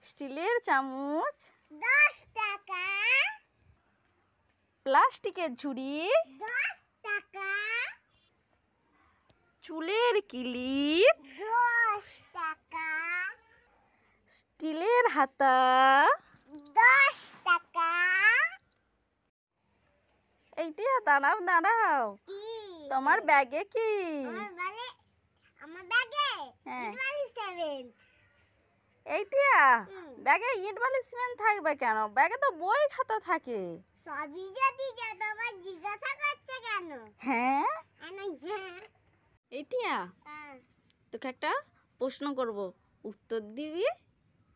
স্টিলের চামচ 10 টাকা। প্লাস্টিকের ঝুড়ি 10 টাকা। চুলের ক্লিপ 10 টাকা। স্টিলের হাতা 10 টাকা। এইটা দাঁড়াও দাঁড়াও, কি তোমার ব্যাগে কি? আমার ব্যাগে হ্যাঁ। 7। এইটা ব্যাগে ইট বালি সিমেন্ট থাকবে কেন? ব্যাগে তো বই খাতা থাকে। সবই যদি তোমার জিজ্ঞাসা করছে কেন? হ্যাঁ, হ্যাঁ। এইটা তোকে একটা প্রশ্ন করব, উত্তর দিবি।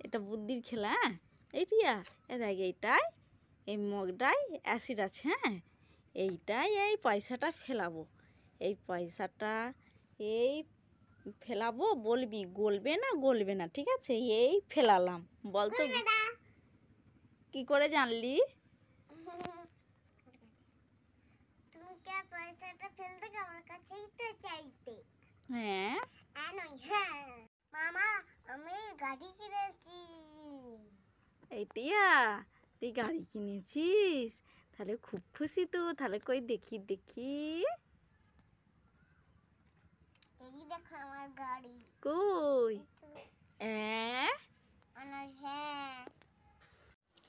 এটা বুদ্ধির খেলা। হ্যাঁ, এইটা দেখ, এইটাই এই মগটাই অ্যাসিড আছে। হ্যাঁ, এইটাই এই পয়সাটা ফেলাবো, এই পয়সাটা এই ফেলাবো, বলবি গলবে না গলবে না, ঠিক আছে? এই ফেলালাম, বলতো কি করে জানলি? তুমি কে পয়সাটা ফেলতে আমার কাছেই তো চাইতে। হ্যাঁ, হ্যাঁ মামা, আমি গাড়ি কিনেছি। এইটিয়া তুই গাড়ি কিনেছিস? তাহলে খুব খুশি তো। তাহলে কই দেখি দেখি, এই দেখো আমার গাড়ি। কই? হ্যাঁ।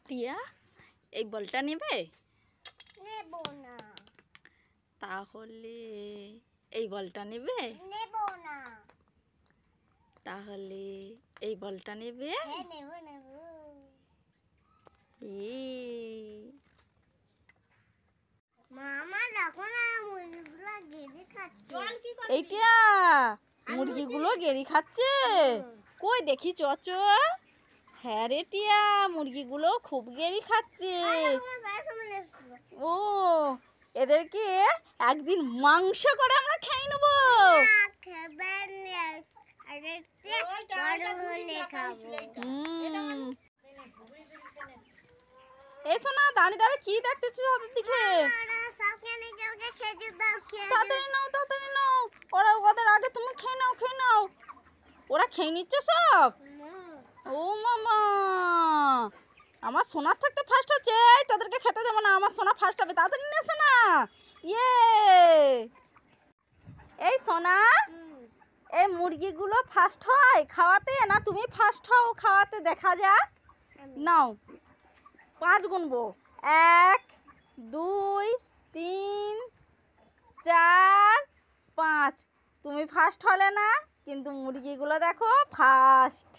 টিয়া, এই বলটা নেবে? নেব না। তাহলে এই বলটা নেবে? নেব না। তাহলে এই বলটা নেবে? হ্যাঁ নেব নেব। মামা দেখো না, মুরগিগুলো গেড়ে খাচ্ছে। এইটা মুরগিগুলো গেরি খাচ্ছে? কই দেখি চচ। হ্যাঁ রে টিয়া, মুরগিগুলো খুব গেরি খাচ্ছে। ও, এদেরকে একদিন মাংস করে আমরা খেয়ে নেবো। এই শোনা, দাঁড়িয়ে দাঁড়িয়ে কি দেখতেছিস ওদের দিকে? তাড়াতাড়ি নাও তাড়াতাড়ি নাও, ওদের আগে তুমি খেয়ে নাও খেয়ে নাও। ওরা খেয়ে নিচ্ছে সব। ও মামা, আমার সোনার থাকতে ফার্স্ট হচ্ছে। এই তোদেরকে খেতে দেবো না, আমার সোনা ফার্স্ট হবে। তাড়াতাড়ি নিয়ে এসো না। ইয়ে, এই সোনা, এই মুরগিগুলো ফার্স্ট হয় খাওয়াতে না তুমি ফার্স্ট হও খাওয়াতে? দেখা যাক। নাও, 5 গুনবো। 1 2 3 4 5। তুমি ফার্স্ট হলে না, কিন্তু মুরগিগুলো দেখো ফার্স্ট।